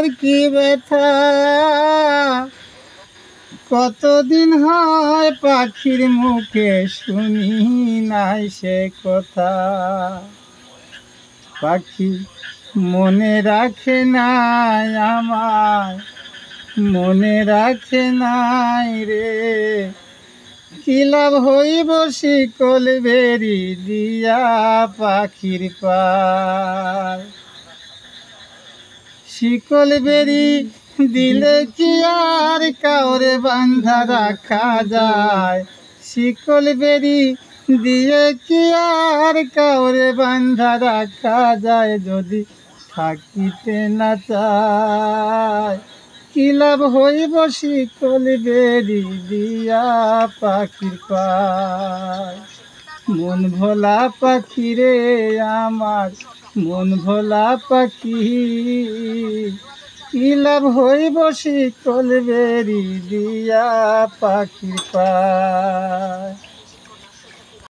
মোর কি ব্যথা, কতদিন হয় পাখির মুখে শুনি নাই সে কথা। পাখি মনে রাখে নাই আমায়, মনে রাখে নাই রে। কি লাভ হইব শিকল বেরি দিয়া পাখির পায়। শিকল বেরি দিলে কি আর কাউরে বান্ধা রাখা যায়? শিকল বেরি দিয়ে কি আর কাউরে বান্ধা রাখা যায়? যদি থাকিতে না চায়, কি লাভ হইব শিকল বেরি দিয়া পাখির পায়। মন ভোলা পাখি রে আমার, মন ভোলা পাখি, কি লাভ হইব শিকল বেরি দিয়া পাখির পায়।